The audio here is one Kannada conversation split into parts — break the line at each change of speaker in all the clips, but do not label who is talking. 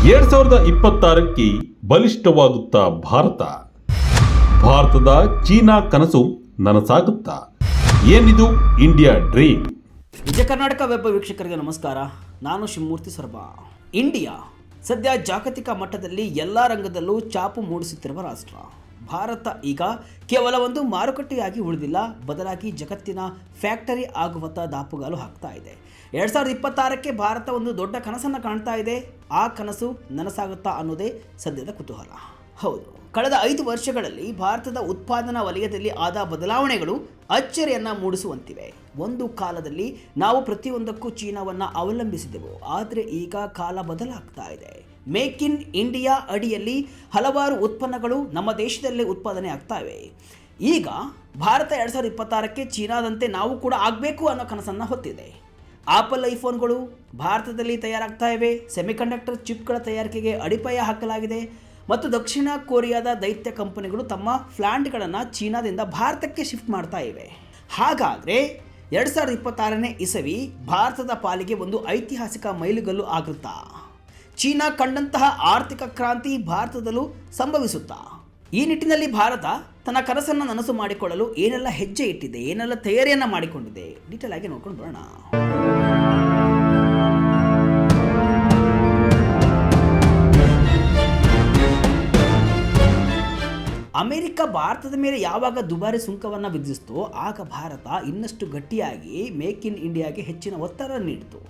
2026ಕ್ಕೆ ಬಲಿಷ್ಠವಾಗುತ್ತಾ ಭಾರತದ ಚೀನಾ ಕನಸು ನನಸಾಗುತ್ತಾ? ಏನಿದು India dream?
Vijaya Karnataka web ವೀಕ್ಷಕರಿಗೆ ನಮಸ್ಕಾರ. ನಾನು ಶಿವಮೂರ್ತಿ ಸರ್ಬಾ. ಇಂಡಿಯಾ ಸದ್ಯ ಜಾಗತಿಕ ಮಟ್ಟದಲ್ಲಿ ಎಲ್ಲ ರಂಗದಲ್ಲೂ ಚಾಪು ಮೂಡಿಸುತ್ತಿರುವ ರಾಷ್ಟ್ರ. ಭಾರತ ಈಗ ಕೇವಲ ಒಂದು ಮಾರುಕಟ್ಟೆಯಾಗಿ ಉಳಿದಿಲ್ಲ, ಬದಲಾಗಿ ಜಗತ್ತಿನ ಫ್ಯಾಕ್ಟರಿ ಆಗುವತ್ತ ದಾಪುಗಾಲು ಹಾಕ್ತಾ ಇದೆ. 2026ಕ್ಕೆ ಭಾರತ ಒಂದು ದೊಡ್ಡ ಕನಸನ್ನು ಕಾಣ್ತಾ ಇದೆ. ಆ ಕನಸು ನನಸಾಗುತ್ತಾ ಅನ್ನೋದೇ ಸದ್ಯದ ಕುತೂಹಲ. ಹೌದು, ಕಳೆದ 5 ವರ್ಷಗಳಲ್ಲಿ ಭಾರತದ ಉತ್ಪಾದನಾ ವಲಯದಲ್ಲಿ ಆದ ಬದಲಾವಣೆಗಳು ಅಚ್ಚರಿಯನ್ನು ಮೂಡಿಸುವಂತಿವೆ. ಒಂದು ಕಾಲದಲ್ಲಿ ನಾವು ಪ್ರತಿಯೊಂದಕ್ಕೂ ಚೀನಾವನ್ನು ಅವಲಂಬಿಸಿದೆವು, ಆದರೆ ಈಗ ಕಾಲ ಬದಲಾಗ್ತಾ ಇದೆ. ಮೇಕ್ ಇನ್ ಇಂಡಿಯಾ ಅಡಿಯಲ್ಲಿ ಹಲವಾರು ಉತ್ಪನ್ನಗಳು ನಮ್ಮ ದೇಶದಲ್ಲೇ ಉತ್ಪಾದನೆ ಆಗ್ತಾ ಇವೆ. ಈಗ ಭಾರತ 2026ಕ್ಕೆ ಚೀನಾದಂತೆ ನಾವು ಕೂಡ ಆಗಬೇಕು ಅನ್ನೋ ಕನಸನ್ನು ಹೊತ್ತಿದೆ. ಆಪಲ್ ಐಫೋನ್ಗಳು ಭಾರತದಲ್ಲಿ ತಯಾರಾಗ್ತಾ ಇವೆ. ಸೆಮಿಕಂಡಕ್ಟರ್ ಚಿಪ್ಗಳ ತಯಾರಿಕೆಗೆ ಅಡಿಪಾಯ ಹಾಕಲಾಗಿದೆ ಮತ್ತು ದಕ್ಷಿಣ ಕೊರಿಯಾದ ದೈತ್ಯ ಕಂಪನಿಗಳು ತಮ್ಮ ಪ್ಲಾಂಟ್ಗಳನ್ನು ಚೀನಾದಿಂದ ಭಾರತಕ್ಕೆ ಶಿಫ್ಟ್ ಮಾಡ್ತಾ ಇವೆ. ಹಾಗಾದರೆ 2026ನೇ ಇಸವಿ ಭಾರತದ ಪಾಲಿಗೆ ಒಂದು ಐತಿಹಾಸಿಕ ಮೈಲುಗಲ್ಲು ಆಗುತ್ತಾ? ಚೀನಾ ಕಂಡಂತಹ ಆರ್ಥಿಕ ಕ್ರಾಂತಿ ಭಾರತದಲ್ಲೂ ಸಂಭವಿಸುತ್ತಾ? ಈ ನಿಟ್ಟಿನಲ್ಲಿ ಭಾರತ ತನ್ನ ಕನಸನ್ನು ನನಸು ಮಾಡಿಕೊಳ್ಳಲು ಏನೆಲ್ಲ ಹೆಜ್ಜೆ ಇಟ್ಟಿದೆ, ಏನೆಲ್ಲ ತಯಾರಿಯನ್ನು ಮಾಡಿಕೊಂಡಿದೆ, ಡೀಟೇಲ್ ಆಗಿ ನೋಡ್ಕೊಂಡು ಬರೋಣ. ಅಮೆರಿಕ ಭಾರತದ ಮೇಲೆ ಯಾವಾಗ ದುಬಾರಿ ಸುಂಕವನ್ನು ವಿಧಿಸಿತೋ ಆಗ ಭಾರತ ಇನ್ನಷ್ಟು ಗಟ್ಟಿಯಾಗಿ ಮೇಕ್ ಇನ್ ಇಂಡಿಯಾಗೆ ಹೆಚ್ಚಿನ ಒತ್ತಡ ನೀಡಿತು.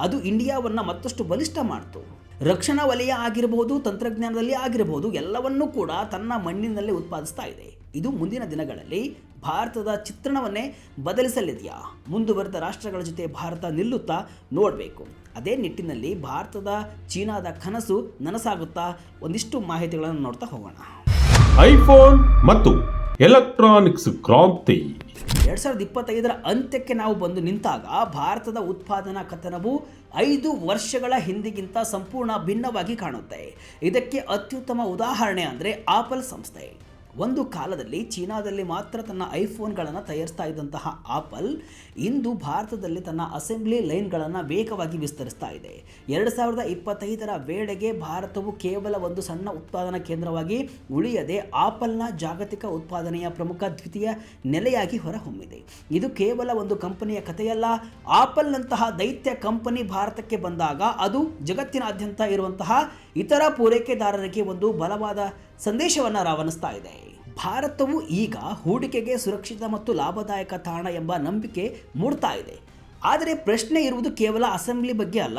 ಅದು ಇಂಡಿಯಾವನ್ನು ಮತ್ತಷ್ಟು ಬಲಿಷ್ಠ ಮಾಡಿತು. ರಕ್ಷಣಾ ವಲಯ ಆಗಿರಬಹುದು, ತಂತ್ರಜ್ಞಾನದಲ್ಲಿ ಆಗಿರಬಹುದು, ಎಲ್ಲವನ್ನೂ ಕೂಡ ತನ್ನ ಮಣ್ಣಿನಲ್ಲೇ ಉತ್ಪಾದಿಸ್ತಾ ಇದೆ. ಇದು ಮುಂದಿನ ದಿನಗಳಲ್ಲಿ ಭಾರತದ ಚಿತ್ರಣವನ್ನೇ ಬದಲಿಸಲಿದೆಯಾ? ಮುಂದುವರೆದ ರಾಷ್ಟ್ರಗಳ ಜೊತೆ ಭಾರತ ನಿಲ್ಲುತ್ತಾ ನೋಡಬೇಕು. ಅದೇ ನಿಟ್ಟಿನಲ್ಲಿ ಭಾರತದ ಚೀನಾದ ಕನಸು ನನಸಾಗುತ್ತಾ? ಒಂದಿಷ್ಟು ಮಾಹಿತಿಗಳನ್ನು ನೋಡ್ತಾ ಹೋಗೋಣ.
ಐಫೋನ್ ಮತ್ತು ಎಲೆಕ್ಟ್ರಾನಿಕ್ಸ್ ಕ್ರಾಂತಿ.
2025ರ ಅಂತ್ಯಕ್ಕೆ ನಾವು ಬಂದು ನಿಂತಾಗ ಭಾರತದ ಉತ್ಪಾದನಾ ಕಥನವು 5 ವರ್ಷಗಳ ಹಿಂದಿಗಿಂತ ಸಂಪೂರ್ಣ ಭಿನ್ನವಾಗಿ ಕಾಣುತ್ತೆ. ಇದಕ್ಕೆ ಅತ್ಯುತ್ತಮ ಉದಾಹರಣೆ ಅಂದರೆ ಆಪಲ್ ಸಂಸ್ಥೆ. ಒಂದು ಕಾಲದಲ್ಲಿ ಚೀನಾದಲ್ಲಿ ಮಾತ್ರ ತನ್ನ ಐಫೋನ್ಗಳನ್ನು ತಯಾರಿಸ್ತಾ ಇದ್ದಂತಹ ಆಪಲ್ ಇಂದು ಭಾರತದಲ್ಲಿ ತನ್ನ ಅಸೆಂಬ್ಲಿ ಲೈನ್ಗಳನ್ನು ವೇಗವಾಗಿ ವಿಸ್ತರಿಸ್ತಾ ಇದೆ. 2025ರ ವೇಳೆಗೆ ಭಾರತವು ಕೇವಲ ಒಂದು ಸಣ್ಣ ಉತ್ಪಾದನಾ ಕೇಂದ್ರವಾಗಿ ಉಳಿಯದೆ ಆಪಲ್ನ ಜಾಗತಿಕ ಉತ್ಪಾದನೆಯ ಪ್ರಮುಖ ದ್ವಿತೀಯ ನೆಲೆಯಾಗಿ ಹೊರಹೊಮ್ಮಿದೆ. ಇದು ಕೇವಲ ಒಂದು ಕಂಪನಿಯ ಕಥೆಯಲ್ಲ. ಆಪಲ್ನಂತಹ ದೈತ್ಯ ಕಂಪನಿ ಭಾರತಕ್ಕೆ ಬಂದಾಗ ಅದು ಜಗತ್ತಿನಾದ್ಯಂತ ಇರುವಂತಹ ಇತರ ಪೂರೈಕೆದಾರರಿಗೆ ಒಂದು ಬಲವಾದ ಸಂದೇಶವನ್ನು ರವಾನಿಸ್ತಾ ಇದೆ. ಭಾರತವು ಈಗ ಹೂಡಿಕೆಗೆ ಸುರಕ್ಷಿತ ಮತ್ತು ಲಾಭದಾಯಕ ತಾಣ ಎಂಬ ನಂಬಿಕೆ ಮೂಡ್ತಾ ಇದೆ. ಆದರೆ ಪ್ರಶ್ನೆ ಇರುವುದು ಕೇವಲ ಅಸೆಂಬ್ಲಿ ಬಗ್ಗೆ ಅಲ್ಲ.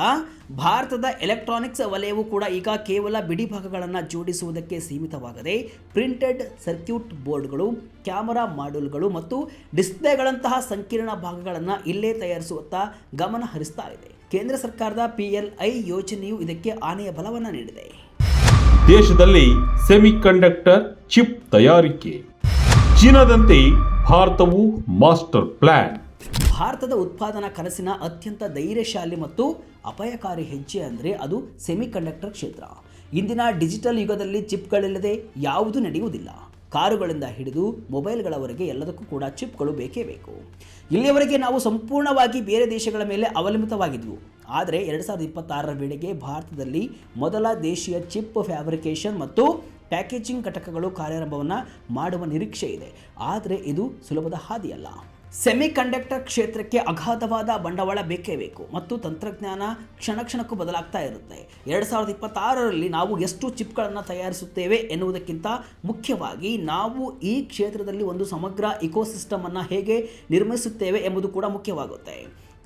ಭಾರತದ ಎಲೆಕ್ಟ್ರಾನಿಕ್ಸ್ ವಲಯವು ಕೂಡ ಈಗ ಕೇವಲ ಬಿಡಿ ಭಾಗಗಳನ್ನು ಜೋಡಿಸುವುದಕ್ಕೆ ಸೀಮಿತವಾಗದೆ ಪ್ರಿಂಟೆಡ್ ಸರ್ಕ್ಯೂಟ್ ಬೋರ್ಡ್ಗಳು, ಕ್ಯಾಮೆರಾ ಮಾಡ್ಯೂಲ್ಗಳು ಮತ್ತು ಡಿಸ್ಪ್ಲೇಗಳಂತಹ ಸಂಕೀರ್ಣ ಭಾಗಗಳನ್ನು ಇಲ್ಲೇ ತಯಾರಿಸುವತ್ತ ಗಮನ ಹರಿಸ್ತಾ ಇದೆ. ಕೇಂದ್ರ ಸರ್ಕಾರದ PLI ಯೋಜನೆಯು ಇದಕ್ಕೆ ಆನೆಯ ಬಲವನ್ನು ನೀಡಿದೆ.
ದೇಶದಲ್ಲಿ ಸೆಮಿಕಂಡಕ್ಟರ್ ಚಿಪ್ ತಯಾರಿಕೆ. ಚೀನಾದಂತೆ ಭಾರತವು ಮಾಸ್ಟರ್ ಪ್ಲಾನ್.
ಭಾರತದ ಉತ್ಪಾದನಾ ಕನಸಿನ ಅತ್ಯಂತ ಧೈರ್ಯಶಾಲಿ ಮತ್ತು ಅಪಾಯಕಾರಿ ಹೆಜ್ಜೆ ಅಂದರೆ ಅದು ಸೆಮಿಕಂಡಕ್ಟರ್ ಕ್ಷೇತ್ರ. ಇಂದಿನ ಡಿಜಿಟಲ್ ಯುಗದಲ್ಲಿ ಚಿಪ್ಗಳಿಲ್ಲದೆ ಯಾವುದೂ ನಡೆಯುವುದಿಲ್ಲ. ಕಾರುಗಳಿಂದ ಹಿಡಿದು ಮೊಬೈಲ್ಗಳವರೆಗೆ ಎಲ್ಲದಕ್ಕೂ ಕೂಡ ಚಿಪ್ಗಳು ಬೇಕೇ ಬೇಕು. ಇಲ್ಲಿಯವರೆಗೆ ನಾವು ಸಂಪೂರ್ಣವಾಗಿ ಬೇರೆ ದೇಶಗಳ ಮೇಲೆ ಅವಲಂಬಿತವಾಗಿದ್ವು. ಆದರೆ 2026ರ ವೇಳೆಗೆ ಭಾರತದಲ್ಲಿ ಮೊದಲ ದೇಶೀಯ ಚಿಪ್ ಫ್ಯಾಬ್ರಿಕೇಷನ್ ಮತ್ತು ಪ್ಯಾಕೇಜಿಂಗ್ ಘಟಕಗಳು ಕಾರ್ಯಾರಂಭವನ್ನು ಮಾಡುವ ನಿರೀಕ್ಷೆ ಇದೆ. ಆದರೆ ಇದು ಸುಲಭದ ಹಾದಿಯಲ್ಲ. ಸೆಮಿಕಂಡಕ್ಟರ್ ಕ್ಷೇತ್ರಕ್ಕೆ ಅಗಾಧವಾದ ಬಂಡವಾಳ ಬೇಕೇ ಬೇಕು ಮತ್ತು ತಂತ್ರಜ್ಞಾನ ಕ್ಷಣಕ್ಕೂ ಬದಲಾಗ್ತಾ ಇರುತ್ತೆ. 2026ರಲ್ಲಿ ನಾವು ಎಷ್ಟು ಚಿಪ್ಗಳನ್ನು ತಯಾರಿಸುತ್ತೇವೆ ಎನ್ನುವುದಕ್ಕಿಂತ ಮುಖ್ಯವಾಗಿ ನಾವು ಈ ಕ್ಷೇತ್ರದಲ್ಲಿ ಒಂದು ಸಮಗ್ರ ಇಕೋಸಿಸ್ಟಮನ್ನು ಹೇಗೆ ನಿರ್ಮಿಸುತ್ತೇವೆ ಎಂಬುದು ಕೂಡ ಮುಖ್ಯವಾಗುತ್ತೆ.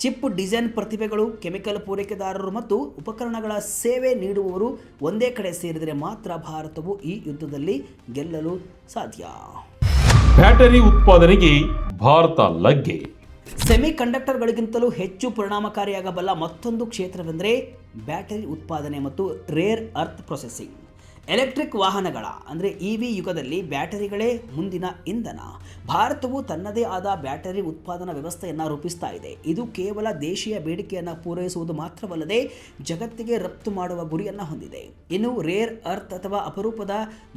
ಚಿಪ್ ಡಿಸೈನ್ ಪ್ರತಿಭೆಗಳು, ಕೆಮಿಕಲ್ ಪೂರೈಕೆದಾರರು ಮತ್ತು ಉಪಕರಣಗಳ ಸೇವೆ ನೀಡುವವರು ಒಂದೇ ಕಡೆ ಸೇರಿದರೆ ಮಾತ್ರ ಭಾರತವು ಈ ಯುದ್ಧದಲ್ಲಿ ಗೆಲ್ಲಲು ಸಾಧ್ಯ.
ಬ್ಯಾಟರಿ ಉತ್ಪಾದನೆಗೆ ಭಾರತ ಲಗ್ಗೆ.
ಸೆಮಿಕಂಡಕ್ಟರ್ಗಳಿಗಿಂತಲೂ ಹೆಚ್ಚು ಪರಿಣಾಮಕಾರಿಯಾಗಬಲ್ಲ ಮತ್ತೊಂದು ಕ್ಷೇತ್ರವೆಂದರೆ ಬ್ಯಾಟರಿ ಉತ್ಪಾದನೆ ಮತ್ತು ರೇರ್ ಅರ್ತ್ ಪ್ರೊಸೆಸಿಂಗ್. ಎಲೆಕ್ಟ್ರಿಕ್ ವಾಹನಗಳ ಅಂದರೆ EV ಯುಗದಲ್ಲಿ ಬ್ಯಾಟರಿಗಳೇ ಮುಂದಿನ ಇಂಧನ. ಭಾರತವು ತನ್ನದೇ ಆದ ಬ್ಯಾಟರಿ ಉತ್ಪಾದನಾ ವ್ಯವಸ್ಥೆಯನ್ನು ರೂಪಿಸ್ತಾ ಇದೆ. ಇದು ಕೇವಲ ದೇಶೀಯ ಬೇಡಿಕೆಯನ್ನು ಪೂರೈಸುವುದು ಮಾತ್ರವಲ್ಲದೆ ಜಗತ್ತಿಗೆ ರಫ್ತು ಮಾಡುವ ಗುರಿಯನ್ನು ಹೊಂದಿದೆ. ಇನ್ನು ರೇರ್ ಅರ್ತ್ ಅಥವಾ ಅಪರೂಪದ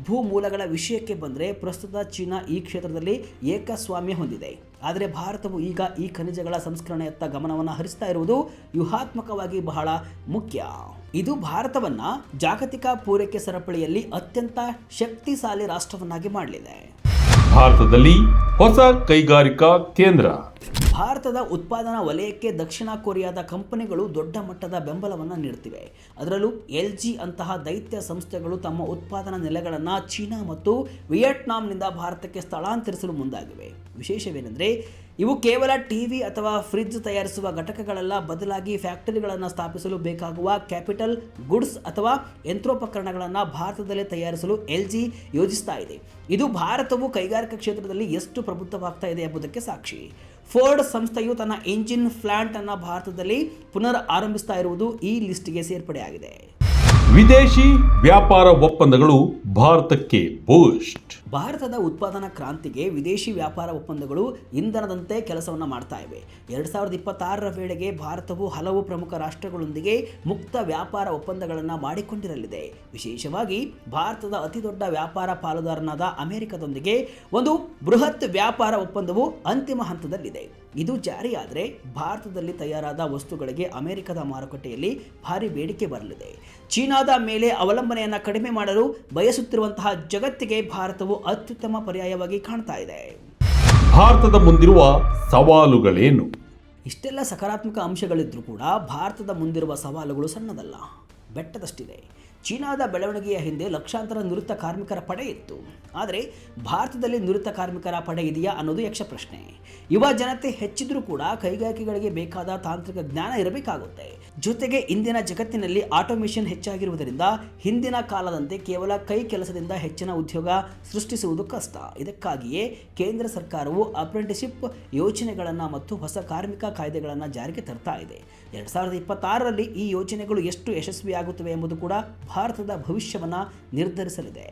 ಭೂಮೂಲಗಳ ವಿಷಯಕ್ಕೆ ಬಂದರೆ ಪ್ರಸ್ತುತ ಚೀನಾ ಈ ಕ್ಷೇತ್ರದಲ್ಲಿ ಏಕಸ್ವಾಮ್ಯ ಹೊಂದಿದೆ. ಆದರೆ ಭಾರತವು ಈಗ ಈ ಖನಿಜಗಳ ಸಂಸ್ಕರಣೆಯತ್ತ ಗಮನವನ್ನು ಹರಿಸ್ತಾ ಇರುವುದು ವ್ಯೂಹಾತ್ಮಕವಾಗಿ ಬಹಳ ಮುಖ್ಯ. ಇದು ಭಾರತವನ್ನು ಜಾಗತಿಕ ಪೂರೈಕೆ ಸರಪಳಿಯಲ್ಲಿ ಅತ್ಯಂತ ಶಕ್ತಿಶಾಲಿ ರಾಷ್ಟ್ರವನ್ನಾಗಿ ಮಾಡಲಿದೆ.
ಭಾರತದಲ್ಲಿ ಹೊಸ ಕೈಗಾರಿಕಾ ಕೇಂದ್ರ.
ಭಾರತದ ಉತ್ಪಾದನಾ ವಲಯಕ್ಕೆ ದಕ್ಷಿಣ ಕೊರಿಯಾದ ಕಂಪನಿಗಳು ದೊಡ್ಡ ಮಟ್ಟದ ಬೆಂಬಲವನ್ನು ನೀಡುತ್ತಿವೆ. ಅದರಲ್ಲೂ LG ಅಂತಹ ದೈತ್ಯ ಸಂಸ್ಥೆಗಳು ತಮ್ಮ ಉತ್ಪಾದನಾ ನೆಲೆಗಳನ್ನು ಚೀನಾ ಮತ್ತು ವಿಯೆಟ್ನಾಂನಿಂದ ಭಾರತಕ್ಕೆ ಸ್ಥಳಾಂತರಿಸಲು ಮುಂದಾಗಿವೆ. ವಿಶೇಷವೇನೆಂದರೆ ಇವು ಕೇವಲ ಟಿವಿ ಅಥವಾ ಫ್ರಿಡ್ಜ್ ತಯಾರಿಸುವ ಘಟಕಗಳೆಲ್ಲ, ಬದಲಾಗಿ ಫ್ಯಾಕ್ಟರಿಗಳನ್ನು ಸ್ಥಾಪಿಸಲು ಬೇಕಾಗುವ ಕ್ಯಾಪಿಟಲ್ ಗುಡ್ಸ್ ಅಥವಾ ಯಂತ್ರೋಪಕರಣಗಳನ್ನು ಭಾರತದಲ್ಲೇ ತಯಾರಿಸಲು LG ಯೋಜಿಸ್ತಾ ಇದೆ. ಇದು ಭಾರತವು ಕೈಗಾರಿಕಾ ಕ್ಷೇತ್ರದಲ್ಲಿ ಎಷ್ಟು ಪ್ರಬುದ್ಧವಾಗ್ತಾ ಇದೆ ಎಂಬುದಕ್ಕೆ ಸಾಕ್ಷಿ. ಫೋರ್ಡ್ ಸಂಸ್ಥೆಯು ತನ್ನ ಇಂಜಿನ್ ಪ್ಲಾಂಟ್ ಅನ್ನು ಭಾರತದಲ್ಲಿ ಪುನರ್ ಆರಂಭಿಸ್ತಾ ಇರುವುದು ಈ ಲಿಸ್ಟ್ಗೆ ಸೇರ್ಪಡೆಯಾಗಿದೆ.
ವಿದೇಶಿ ವ್ಯಾಪಾರ ಒಪ್ಪಂದಗಳು ಭಾರತಕ್ಕೆ ಬೂಸ್ಟ್.
ಭಾರತದ ಉತ್ಪಾದನಾ ಕ್ರಾಂತಿಗೆ ವಿದೇಶಿ ವ್ಯಾಪಾರ ಒಪ್ಪಂದಗಳು ಇಂಧನದಂತೆ ಕೆಲಸವನ್ನು ಮಾಡ್ತಾ ಇವೆ. 2026ರ ವೇಳೆಗೆ ಭಾರತವು ಹಲವು ಪ್ರಮುಖ ರಾಷ್ಟ್ರಗಳೊಂದಿಗೆ ಮುಕ್ತ ವ್ಯಾಪಾರ ಒಪ್ಪಂದಗಳನ್ನು ಮಾಡಿಕೊಂಡಿರಲಿದೆ. ವಿಶೇಷವಾಗಿ ಭಾರತದ ಅತಿದೊಡ್ಡ ವ್ಯಾಪಾರ ಪಾಲುದಾರನಾದ ಅಮೆರಿಕದೊಂದಿಗೆ ಒಂದು ಬೃಹತ್ ವ್ಯಾಪಾರ ಒಪ್ಪಂದವು ಅಂತಿಮ ಹಂತದಲ್ಲಿದೆ. ಇದು ಜಾರಿಯಾದರೆ ಭಾರತದಲ್ಲಿ ತಯಾರಾದ ವಸ್ತುಗಳಿಗೆ ಅಮೆರಿಕದ ಮಾರುಕಟ್ಟೆಯಲ್ಲಿ ಭಾರಿ ಬೇಡಿಕೆ ಬರಲಿದೆ. ಚೀನಾದ ಮೇಲೆ ಅವಲಂಬನೆಯನ್ನು ಕಡಿಮೆ ಮಾಡಲು ಬಯಸುತ್ತಿರುವಂತಹ ಜಗತ್ತಿಗೆ ಭಾರತವು ಅತ್ಯುತ್ತಮ ಪರ್ಯಾಯವಾಗಿ ಕಾಣ್ತಾ ಇದೆ.
ಭಾರತದ ಮುಂದಿರುವ ಸವಾಲುಗಳೇನು?
ಇಷ್ಟೆಲ್ಲ ಸಕಾರಾತ್ಮಕ ಅಂಶಗಳಿದ್ರೂ ಕೂಡ ಭಾರತದ ಮುಂದಿರುವ ಸವಾಲುಗಳು ಸಣ್ಣದಲ್ಲ, ಬೆಟ್ಟದಷ್ಟಿದೆ. ಚೀನಾದ ಬೆಳವಣಿಗೆಯ ಹಿಂದೆ ಲಕ್ಷಾಂತರ ನುರಿತ ಕಾರ್ಮಿಕರ ಪಡೆ ಇತ್ತು. ಆದರೆ ಭಾರತದಲ್ಲಿ ನುರಿತ ಕಾರ್ಮಿಕರ ಪಡೆ ಇದೆಯಾ ಅನ್ನೋದು ಯಕ್ಷ ಪ್ರಶ್ನೆ. ಯುವ ಜನತೆ ಹೆಚ್ಚಿದ್ರೂ ಕೂಡ ಕೈಗಾರಿಕೆಗಳಿಗೆ ಬೇಕಾದ ತಾಂತ್ರಿಕ ಜ್ಞಾನ ಇರಬೇಕಾಗುತ್ತೆ. ಜೊತೆಗೆ ಇಂದಿನ ಜಗತ್ತಿನಲ್ಲಿ ಆಟೋಮೇಷನ್ ಹೆಚ್ಚಾಗಿರುವುದರಿಂದ ಹಿಂದಿನ ಕಾಲದಂತೆ ಕೇವಲ ಕೈ ಕೆಲಸದಿಂದ ಹೆಚ್ಚಿನ ಉದ್ಯೋಗ ಸೃಷ್ಟಿಸುವುದು ಕಷ್ಟ. ಇದಕ್ಕಾಗಿಯೇ ಕೇಂದ್ರ ಸರ್ಕಾರವು ಅಪ್ರೆಂಟಿಸ್ಶಿಪ್ ಯೋಜನೆಗಳನ್ನು ಮತ್ತು ಹೊಸ ಕಾರ್ಮಿಕ ಕಾಯ್ದೆಗಳನ್ನು ಜಾರಿಗೆ ತರ್ತಾ ಇದೆ. 2026ರಲ್ಲಿ ಈ ಯೋಜನೆಗಳು ಎಷ್ಟು ಯಶಸ್ವಿಯಾಗುತ್ತವೆ ಎಂಬುದು ಕೂಡ ಭಾರತದ ಭವಿಷ್ಯವನ್ನು ನಿರ್ಧರಿಸಲಿದೆ.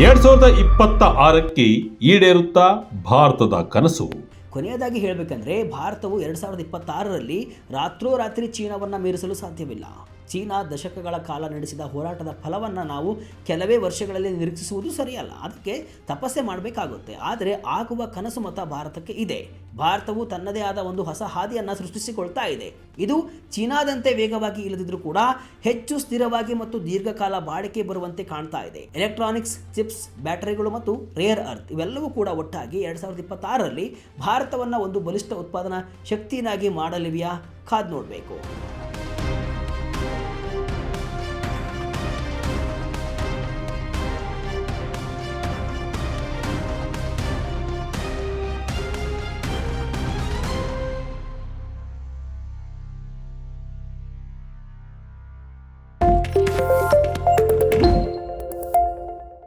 2026ಕ್ಕೆ ಈಡೇರುತ್ತಾ ಭಾರತದ ಕನಸು.
ಕೊನೆಯದಾಗಿ ಹೇಳಬೇಕಂದ್ರೆ ಭಾರತವು 2026ರಲ್ಲಿ ರಾತ್ರೋರಾತ್ರಿ ಚೀನಾವನ್ನು ಮೀರಿಸಲು ಸಾಧ್ಯವಿಲ್ಲ. ಚೀನಾ ದಶಕಗಳ ಕಾಲ ನಡೆಸಿದ ಹೋರಾಟದ ಫಲವನ್ನು ನಾವು ಕೆಲವೇ ವರ್ಷಗಳಲ್ಲಿ ನಿರೀಕ್ಷಿಸುವುದು ಸರಿಯಲ್ಲ. ಅದಕ್ಕೆ ತಪಸ್ಸೆ ಮಾಡಬೇಕಾಗುತ್ತೆ. ಆದರೆ ಆಗುವ ಕನಸು ಮತ ಭಾರತಕ್ಕೆ ಇದೆ. ಭಾರತವು ತನ್ನದೇ ಆದ ಒಂದು ಹೊಸ ಹಾದಿಯನ್ನು ಸೃಷ್ಟಿಸಿಕೊಳ್ತಾ ಇದೆ. ಇದು ಚೀನಾದಂತೆ ವೇಗವಾಗಿ ಇಲ್ಲದಿದ್ರೂ ಕೂಡ ಹೆಚ್ಚು ಸ್ಥಿರವಾಗಿ ಮತ್ತು ದೀರ್ಘಕಾಲ ಬಾಳಿಕೆ ಬರುವಂತೆ ಕಾಣ್ತಾ ಇದೆ. ಎಲೆಕ್ಟ್ರಾನಿಕ್ಸ್, ಚಿಪ್ಸ್, ಬ್ಯಾಟರಿಗಳು ಮತ್ತು ರೇರ್ ಅರ್ತ್ ಇವೆಲ್ಲವೂ ಕೂಡ ಒಟ್ಟಾಗಿ 2026ರಲ್ಲಿ ಭಾರತವನ್ನು ಒಂದು ಬಲಿಷ್ಠ ಉತ್ಪಾದನಾ ಶಕ್ತಿಯನ್ನಾಗಿ ಮಾಡಲಿವೆಯಾ? ಕಾದು ನೋಡಬೇಕು.